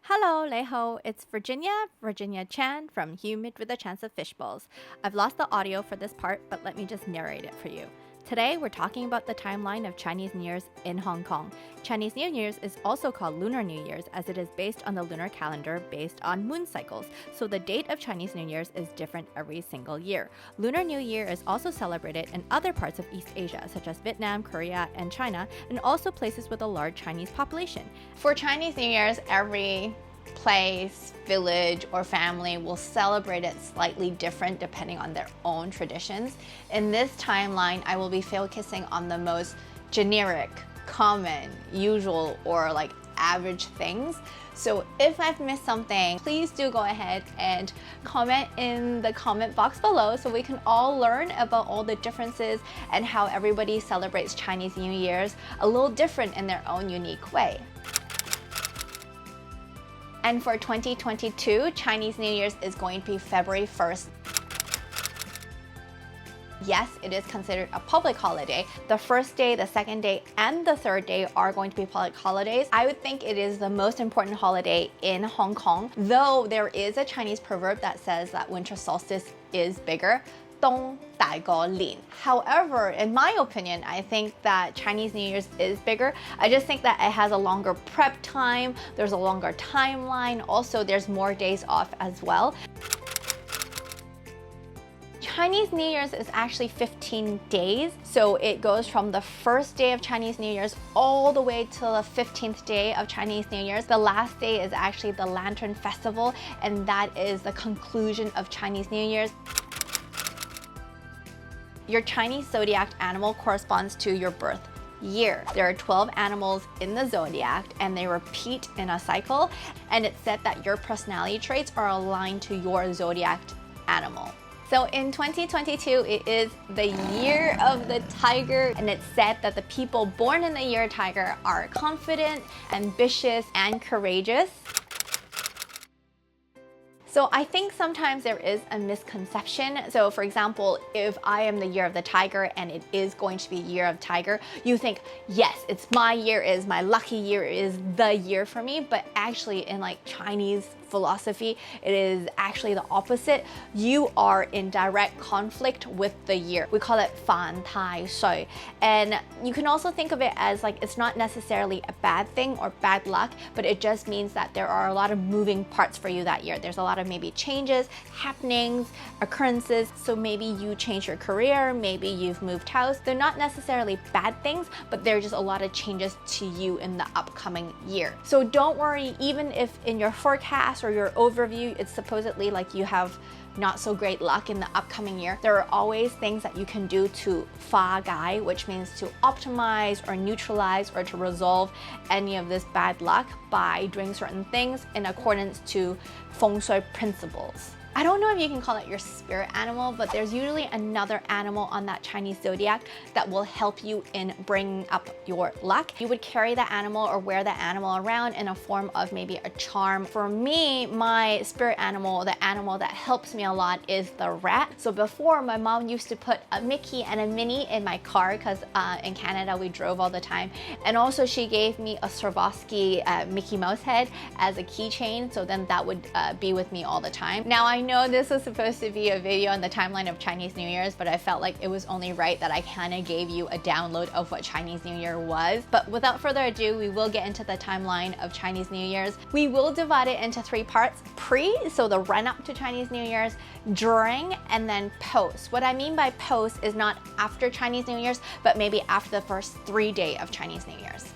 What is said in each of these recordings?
Hello, Leho. It's Virginia Chan from Humid with a Chance of Fishballs. I've lost the audio for this part, but let me just narrate it for you. Today, we're talking about the timeline of Chinese New Year's in Hong Kong. Chinese New Year's is also called Lunar New Year's as it is based on the lunar calendar based on moon cycles, so the date of Chinese New Year's is different every single year. Lunar New Year is also celebrated in other parts of East Asia, such as Vietnam, Korea, and China, and also places with a large Chinese population. For Chinese New Year's, every place, village, or family will celebrate it slightly different depending on their own traditions. In this timeline, I will be focusing on the most generic, common, usual, or average things. So if I've missed something, please do go ahead and comment in the comment box below so we can all learn about all the differences and how everybody celebrates Chinese New Year's a little different in their own unique way. And for 2022, Chinese New Year's is going to be February 1st. Yes, it is considered a public holiday. The first day, the second day, and the third day are going to be public holidays. I would think it is the most important holiday in Hong Kong, though there is a Chinese proverb that says that winter solstice is bigger. However, in my opinion, I think that Chinese New Year's is bigger. I just think that it has a longer prep time, there's a longer timeline, also there's more days off as well. Chinese New Year's is actually 15 days, so it goes from the first day of Chinese New Year's all the way to the 15th day of Chinese New Year's. The last day is actually the Lantern Festival, and that is the conclusion of Chinese New Year's. Your Chinese zodiac animal corresponds to your birth year. There are 12 animals in the zodiac and they repeat in a cycle, and it's said that your personality traits are aligned to your zodiac animal. So in 2022, it is the year of the tiger, and it's said that the people born in the year tiger are confident, ambitious, and courageous. So I think sometimes there is a misconception. So for example, if I am the year of the tiger and it is going to be year of tiger, you think, yes, it's my year, is my lucky year, is the year for me. But actually in Chinese philosophy, it is actually the opposite. You are in direct conflict with the year. We call it fan tai shui. And you can also think of it as it's not necessarily a bad thing or bad luck, but it just means that there are a lot of moving parts for you that year. There's a lot of maybe changes, happenings, occurrences. So maybe you change your career, maybe you've moved house. They're not necessarily bad things, but they're just a lot of changes to you in the upcoming year. So don't worry, even if in your forecast or your overview, it's supposedly you have not so great luck in the upcoming year, there are always things that you can do to fa gai, which means to optimize or neutralize or to resolve any of this bad luck by doing certain things in accordance to feng shui principles. I don't know if you can call it your spirit animal, but there's usually another animal on that Chinese zodiac that will help you in bringing up your luck. You would carry the animal or wear the animal around in a form of maybe a charm. For me, my spirit animal, the animal that helps me a lot, is the rat. So before, my mom used to put a Mickey and a Minnie in my car because in Canada we drove all the time. And also she gave me a Swarovski Mickey Mouse head as a keychain, so then that would be with me all the time. Now I know this was supposed to be a video on the timeline of Chinese New Year's, but I felt like it was only right that I kind of gave you a download of what Chinese New Year was. But without further ado, we will get into the timeline of Chinese New Year's. We will divide it into 3 parts: pre, so the run up to Chinese New Year's, during, and then post. What I mean by post is not after Chinese New Year's, but maybe after the first 3 days of Chinese New Year's.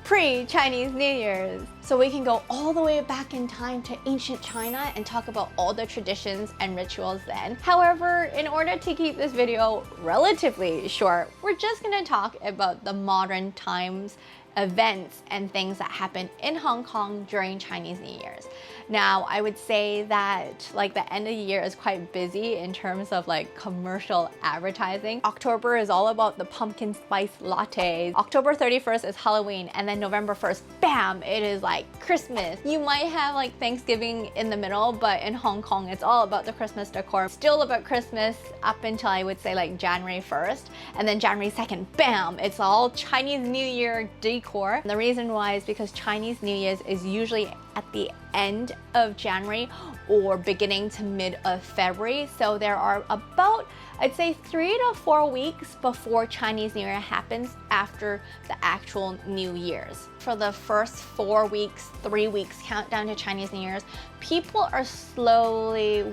Pre-Chinese New Year's. So we can go all the way back in time to ancient China and talk about all the traditions and rituals then. However, in order to keep this video relatively short, we're just gonna talk about the modern times, events, and things that happen in Hong Kong during Chinese New Year's. Now, I would say that the end of the year is quite busy in terms of commercial advertising. October is all about the pumpkin spice lattes. October 31st is Halloween, and then November 1st, bam, it is Christmas. You might have Thanksgiving in the middle, but in Hong Kong, it's all about the Christmas decor. Still about Christmas up until I would say January 1st, and then January 2nd, bam, it's all Chinese New Year decor decor. And the reason why is because Chinese New Year's is usually at the end of January or beginning to mid of February. So there are about, I'd say 3 to 4 weeks before Chinese New Year happens after the actual New Year's. For the first 4 weeks, 3 weeks countdown to Chinese New Year's, people are slowly,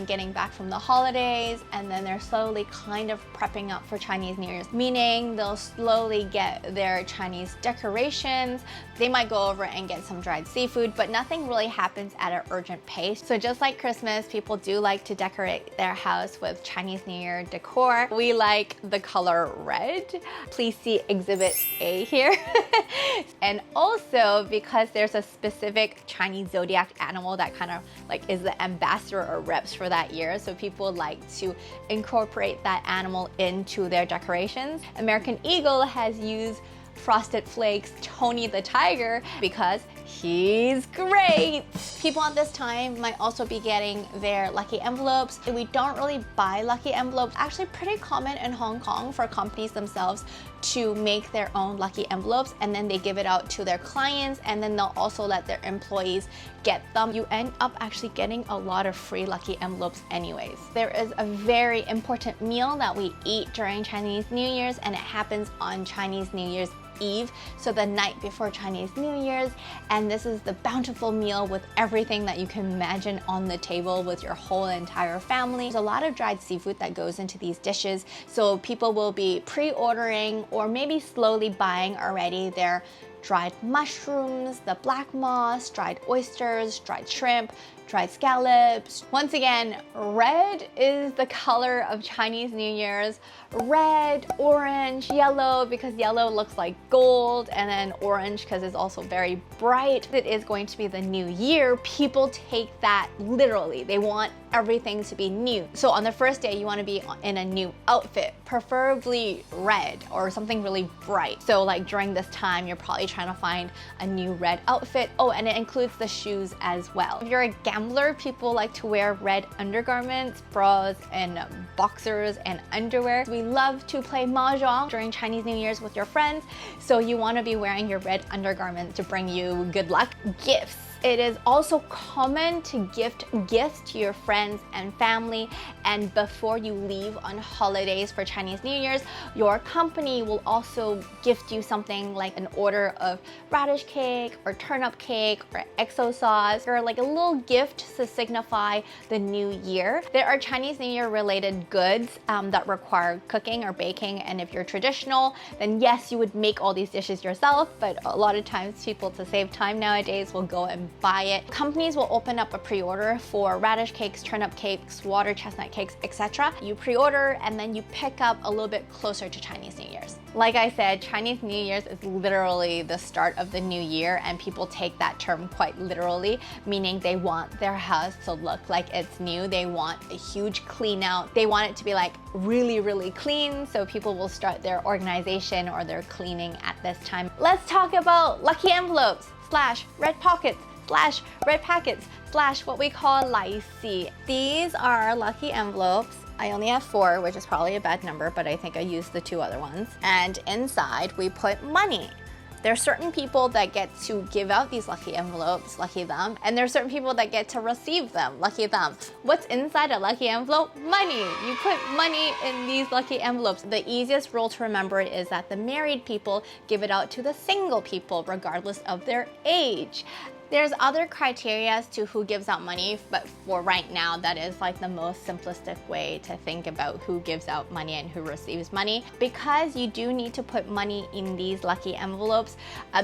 getting back from the holidays, and then they're slowly kind of prepping up for Chinese New Year's, meaning they'll slowly get their Chinese decorations. They might go over and get some dried seafood, but nothing really happens at an urgent pace. So just like Christmas, people do like to decorate their house with Chinese New Year decor. We like the color red. Please see Exhibit A here. And also because there's a specific Chinese zodiac animal that kind of like is the ambassador or reps for that year. So people like to incorporate that animal into their decorations. American Eagle has used Frosted Flakes Tony the Tiger because he's great. People at this time might also be getting their lucky envelopes. We don't really buy lucky envelopes. Actually pretty common in Hong Kong for companies themselves to make their own lucky envelopes, and then they give it out to their clients, and then they'll also let their employees get them. You end up actually getting a lot of free lucky envelopes anyways. There is a very important meal that we eat during Chinese New Year's, and it happens on Chinese New Year's Eve, so the night before Chinese New Year's, and this is the bountiful meal with everything that you can imagine on the table with your whole entire family. There's a lot of dried seafood that goes into these dishes, so people will be pre-ordering or maybe slowly buying already their dried mushrooms, the black moss, dried oysters, dried shrimp, dried scallops. Once again, red is the color of Chinese New Year's. Red, orange, yellow, because yellow looks like gold, and then orange because it's also very bright. It is going to be the new year. People take that literally. They want everything to be new. So on the first day, you want to be in a new outfit, preferably red or something really bright. So like during this time, you're probably trying to find a new red outfit. Oh, and it includes the shoes as well. If you're a gambler, people like to wear red undergarments, bras, and boxers and underwear. We love to play mahjong during Chinese New Year's with your friends, so you want to be wearing your red undergarment to bring you good luck. Gifts. It is also common to gift gifts to your friends and family, and before you leave on holidays for Chinese New Year's, your company will also gift you something like an order of radish cake or turnip cake or XO sauce, or like a little gift to signify the new year. There are Chinese New Year related goods that require cooking or baking, and if you're traditional, then yes, you would make all these dishes yourself, but a lot of times people, to save time nowadays, will go and buy it. Companies will open up a pre-order for radish cakes, turnip cakes, water chestnut cakes, etc. You pre-order and then you pick up a little bit closer to Chinese New Year's. Like I said, Chinese New Year's is literally the start of the new year, and people take that term quite literally, meaning they want their house to look like it's new. They want a huge clean out. They want it to be like really, really clean, so people will start their organization or their cleaning at this time. Let's talk about lucky envelopes / red pockets / red packets / what we call lai xi. These are lucky envelopes. I only have 4, which is probably a bad number, but I think I used the 2 other ones. And inside we put money. There are certain people that get to give out these lucky envelopes, lucky them, and there are certain people that get to receive them, lucky them. What's inside a lucky envelope? Money. You put money in these lucky envelopes. The easiest rule to remember is that the married people give it out to the single people, regardless of their age. There's other criteria as to who gives out money, but for right now, that is like the most simplistic way to think about who gives out money and who receives money. Because you do need to put money in these lucky envelopes,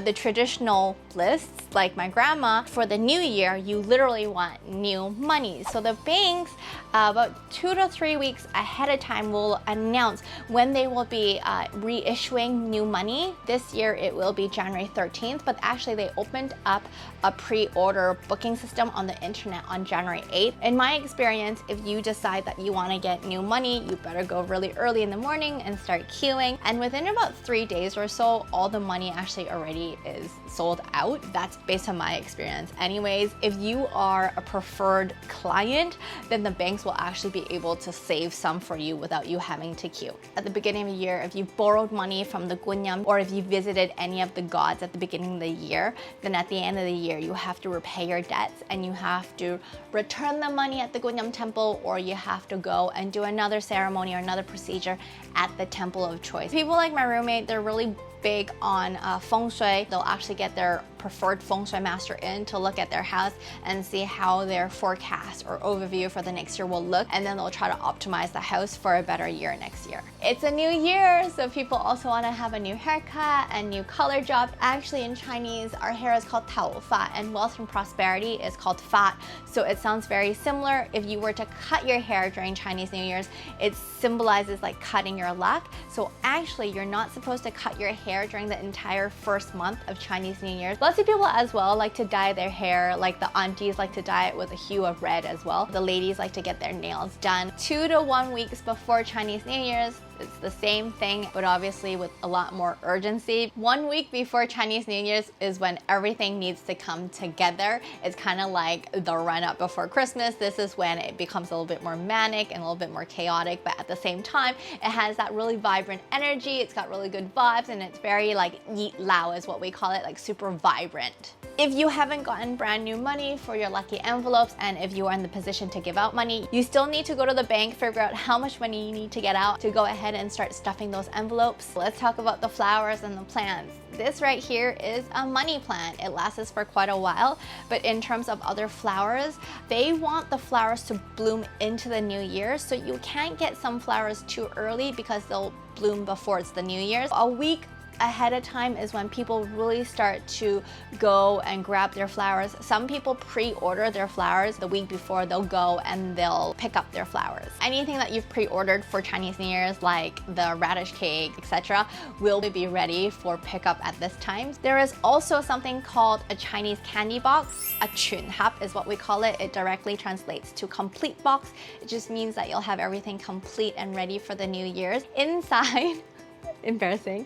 the traditional lists, like my grandma, for the new year, you literally want new money. So the banks, about 2 to 3 weeks ahead of time, will announce when they will be reissuing new money. This year, it will be January 13th, but actually they opened up a pre-order booking system on the internet on January 8th. In my experience, if you decide that you want to get new money, you better go really early in the morning and start queuing. And within about 3 days or so, all the money actually already is sold out. That's based on my experience. Anyways, if you are a preferred client, then the banks will actually be able to save some for you without you having to queue. At the beginning of the year, if you borrowed money from the gunyam or if you visited any of the gods at the beginning of the year, then at the end of the year, you have to repay your debts and you have to return the money at the gunyam temple, or you have to go and do another ceremony or another procedure at the temple of choice. People like my roommate, they're really big on feng shui. They'll actually get their preferred feng shui master in to look at their house and see how their forecast or overview for the next year will look, and then they'll try to optimize the house for a better year next year. It's a new year, so people also want to have a new haircut and new color job. Actually, in Chinese, our hair is called tao fa, and wealth and prosperity is called fa. So it sounds very similar. If you were to cut your hair during Chinese New Year's, it symbolizes like cutting your luck. So actually, you're not supposed to cut your hair during the entire first month of Chinese New Year. Lots of people as well like to dye their hair, like the aunties like to dye it with a hue of red as well. The ladies like to get their nails done 2 to 1 weeks before Chinese New Year's. It's the same thing, but obviously with a lot more urgency. 1 week before Chinese New Year's is when everything needs to come together. It's kind of like the run up before Christmas. This is when it becomes a little bit more manic and a little bit more chaotic, but at the same time, it has that really vibrant energy. It's got really good vibes, and it's very like yi lao is what we call it, like super vibrant. If you haven't gotten brand new money for your lucky envelopes, and if you are in the position to give out money, you still need to go to the bank, figure out how much money you need to get out to go ahead and start stuffing those envelopes. Let's talk about the flowers and the plants. This right here is a money plant. It lasts for quite a while, but in terms of other flowers, they want the flowers to bloom into the new year, so you can't get some flowers too early because they'll bloom before it's the new year. A week ahead of time is when people really start to go and grab their flowers. Some people pre-order their flowers the week before. They'll go and they'll pick up their flowers. Anything that you've pre-ordered for Chinese New Year's, like the radish cake, etc., will be ready for pickup at this time. There is also something called a Chinese candy box. A chun hap is what we call it. It directly translates to complete box. It just means that you'll have everything complete and ready for the New Year's. Inside, embarrassing.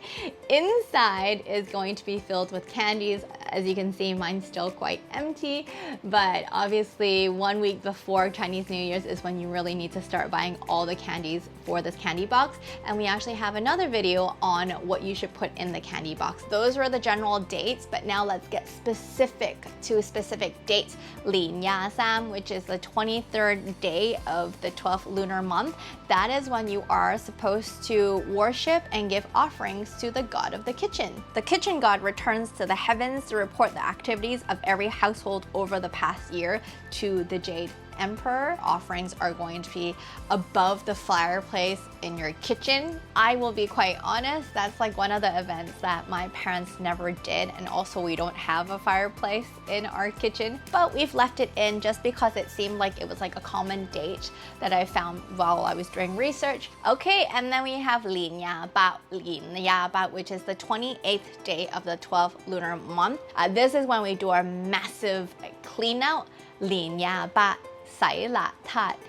Inside is going to be filled with candies. As you can see, mine's still quite empty, but obviously 1 week before Chinese New Year's is when you really need to start buying all the candies for this candy box. And we actually have another video on what you should put in the candy box. Those were the general dates, but now let's get specific to specific dates. Li Nya Sam, which is the 23rd day of the 12th lunar month, that is when you are supposed to worship and give offerings to the god of the kitchen. The kitchen god returns to the heavens to report the activities of every household over the past year to the Jade Emperor. Offerings are going to be above the fireplace in your kitchen. I will be quite honest, that's like one of the events that my parents never did, and also we don't have a fireplace in our kitchen, but we've left it in just because it seemed like it was like a common date that I found while I was doing research. Okay, and then we have Li Nya Ba, which is the 28th day of the 12th lunar month. This is when we do our massive clean out. Li Nya Ba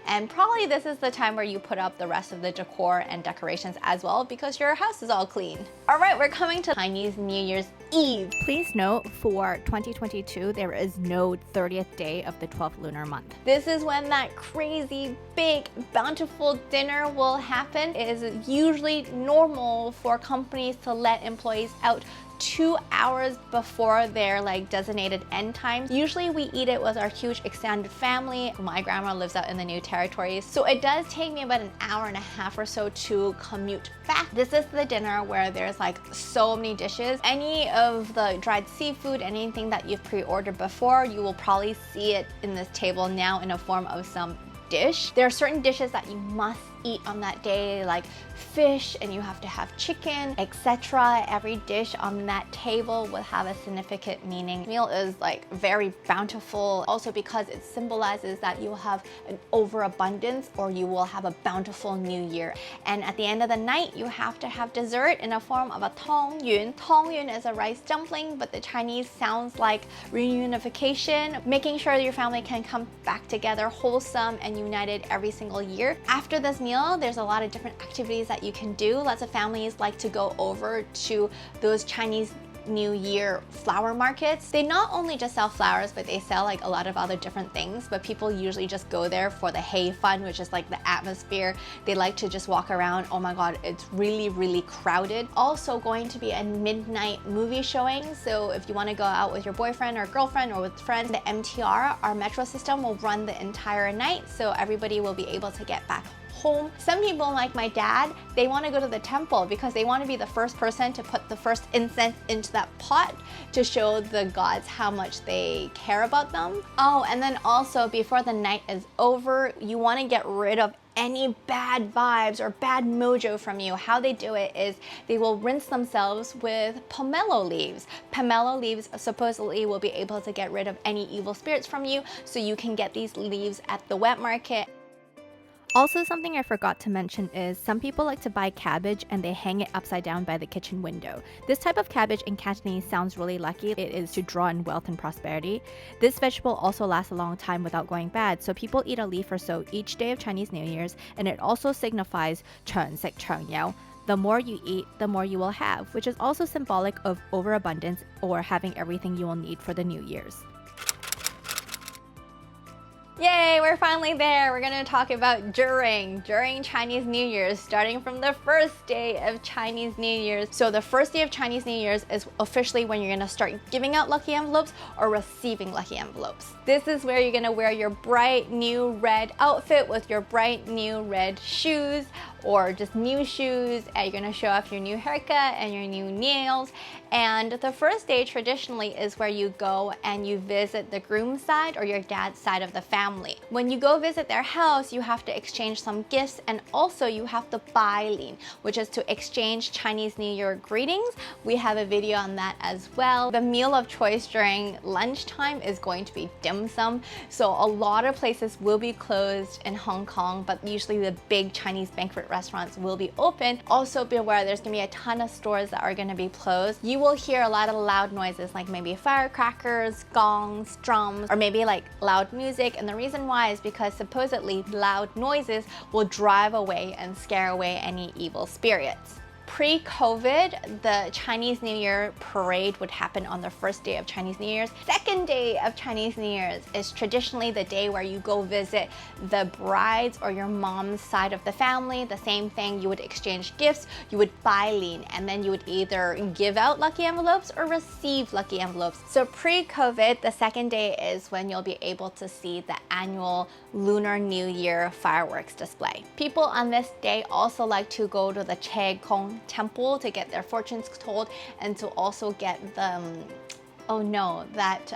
and probably this is the time where you put up the rest of the decor and decorations as well, because your house is all clean. All right, we're coming to Chinese New Year's Eve. Please note, for 2022, there is no 30th day of the 12th lunar month. This is when that crazy, big, bountiful dinner will happen. It is usually normal for companies to let employees out 2 hours before their like designated end time. Usually we eat it with our huge extended family. My grandma lives out in the New Territories, so it does take me about an hour and a half or so to commute back. This is the dinner where there's like so many dishes. Any of the dried seafood, anything that you've pre-ordered before, you will probably see it in this table now in a form of some dish. There are certain dishes that you must eat on that day, like fish, and you have to have chicken, etc. Every dish on that table will have a significant meaning. The meal is like very bountiful, also because it symbolizes that you will have an overabundance or you will have a bountiful new year. And at the end of the night, you have to have dessert in the form of a tongyun. Tongyun is a rice dumpling, but the Chinese sounds like reunification, making sure your family can come back together wholesome and united every single year. After this meal, there's a lot of different activities that you can do. Lots of families like to go over to those Chinese New Year flower markets. They not only just sell flowers, but they sell like a lot of other different things, but people usually just go there for the hay fun, which is like the atmosphere. They like to just walk around. Oh my god, it's really crowded. Also going to be a midnight movie showing, so if you want to go out with your boyfriend or girlfriend or with friends, the MTR, our metro system, will run the entire night, so everybody will be able to get back home. Some people, like my dad, they want to go to the temple because they want to be the first person to put the first incense into that pot to show the gods how much they care about them. Oh, and then also before the night is over, you want to get rid of any bad vibes or bad mojo from you. How they do it is they will rinse themselves with pomelo leaves. Pomelo leaves supposedly will be able to get rid of any evil spirits from you, so you can get these leaves at the wet market. Also, something I forgot to mention is some people like to buy cabbage and they hang it upside down by the kitchen window. This type of cabbage in Cantonese sounds really lucky. It is to draw in wealth and prosperity. This vegetable also lasts a long time without going bad, so people eat a leaf or so each day of Chinese New Year's, and it also signifies chuns, like cheng the more you eat, the more you will have, which is also symbolic of overabundance or having everything you will need for the New Year's. Yay, we're finally there. We're gonna talk about during Chinese New Year's, starting from the first day of Chinese New Year's. So the first day of Chinese New Year's is officially when you're gonna start giving out lucky envelopes or receiving lucky envelopes. This is where you're gonna wear your bright new red outfit with your bright new red shoes or just new shoes, and you're gonna show off your new haircut and your new nails. And the first day traditionally is where you go and you visit the groom's side or your dad's side of the family. When you go visit their house, you have to exchange some gifts, and also you have to bailin, which is to exchange Chinese New Year greetings. We have a video on that as well. The meal of choice during lunchtime is going to be dim sum. So a lot of places will be closed in Hong Kong, but usually the big Chinese banquet restaurants will be open. Also be aware there's gonna be a ton of stores that are gonna be closed. You will hear a lot of loud noises like maybe firecrackers, gongs, drums, or maybe like loud music. And the reason why is because supposedly loud noises will drive away and scare away any evil spirits. Pre-COVID, the Chinese New Year parade would happen on the first day of Chinese New Year's. Second day of Chinese New Year's is traditionally the day where you go visit the bride's or your mom's side of the family. The same thing, you would exchange gifts, you would bailin, and then you would either give out lucky envelopes or receive lucky envelopes. So pre-COVID, the second day is when you'll be able to see the annual Lunar New Year fireworks display. People on this day also like to go to the Che Kong temple to get their fortunes told and to also get the that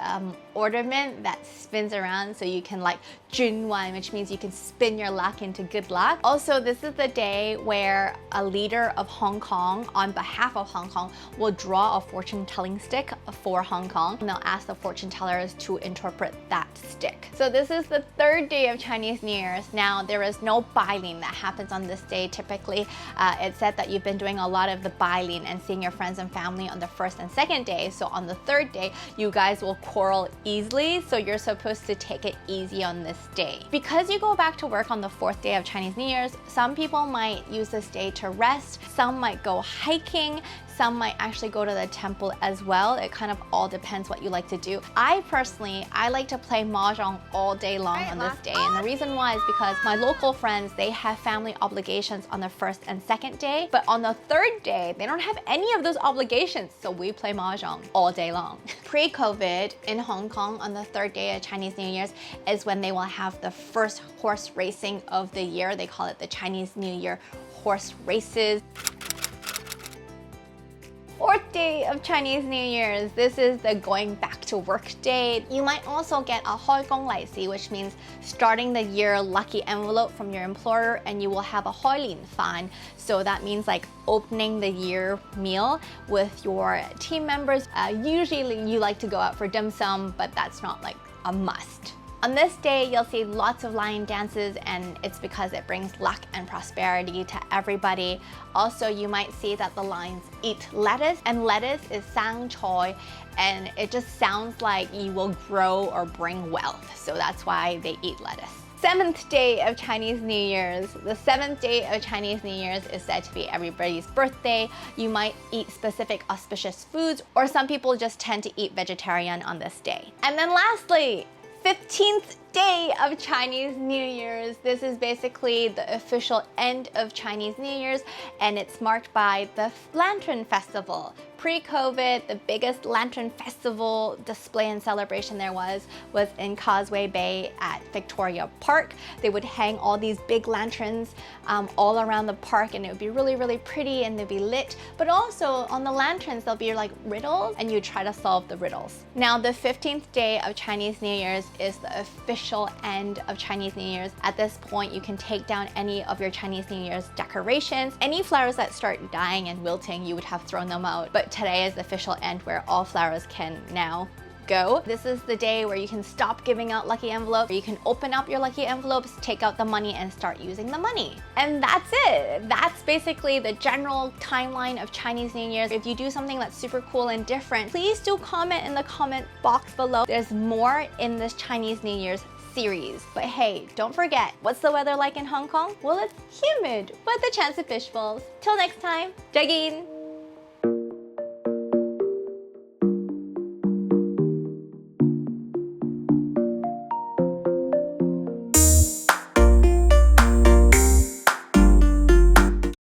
ornament that spins around so you can like junwan, which means you can spin your luck into good luck. Also, this is the day where a leader of Hong Kong on behalf of Hong Kong will draw a fortune telling stick for Hong Kong, and they'll ask the fortune tellers to interpret that stick. So this is the third day of Chinese New Year's. Now there is no bailin that happens on this day. Typically it's said that you've been doing a lot of the bailin and seeing your friends and family on the first and second day, so on the third day you guys will quarrel easily, so you're supposed to take it easy on this day. Because you go back to work on the fourth day of Chinese New Year's, some people might use this day to rest, some might go hiking, some might actually go to the temple as well. It kind of all depends what you like to do. I personally like to play mahjong all day long on this day, and the reason why is because my local friends, they have family obligations on the first and second day, but on the third day, they don't have any of those obligations, so we play mahjong all day long. Pre-COVID in Hong Kong on the third day of Chinese New Year's is when they will have the first horse racing of the year. They call it the Chinese New Year horse races. Fourth day of Chinese New Year's. This is the going back to work day. You might also get a 開工利是, which means starting the year lucky envelope from your employer, and you will have a 開年飯. So that means like opening the year meal with your team members. Usually you like to go out for dim sum, but that's not like a must. On this day, you'll see lots of lion dances, and it's because it brings luck and prosperity to everybody. Also, you might see that the lions eat lettuce, and lettuce is sang choi, and it just sounds like you will grow or bring wealth. So that's why they eat lettuce. 7th day of Chinese New Year's. The 7th day of Chinese New Year's is said to be everybody's birthday. You might eat specific auspicious foods, or some people just tend to eat vegetarian on this day. And then lastly, 15th day of Chinese New Year's. This is basically the official end of Chinese New Year's, and it's marked by the Lantern Festival. Pre-COVID, the biggest lantern festival display and celebration there was in Causeway Bay at Victoria Park. They would hang all these big lanterns all around the park, and it would be really, really pretty, and they'd be lit. But also on the lanterns, there'll be like riddles, and you try to solve the riddles. Now, the 15th day of Chinese New Year's is the official end of Chinese New Year's. At this point, you can take down any of your Chinese New Year's decorations. Any flowers that start dying and wilting, you would have thrown them out. But today is the official end where all flowers can now go. This is the day where you can stop giving out lucky envelopes. You can open up your lucky envelopes, take out the money, and start using the money. And that's it. That's basically the general timeline of Chinese New Year's. If you do something that's super cool and different, please do comment in the comment box below. There's more in this Chinese New Year's series. But hey, don't forget, what's the weather like in Hong Kong? Well, it's humid with a chance of fish balls. Till next time, Jagin!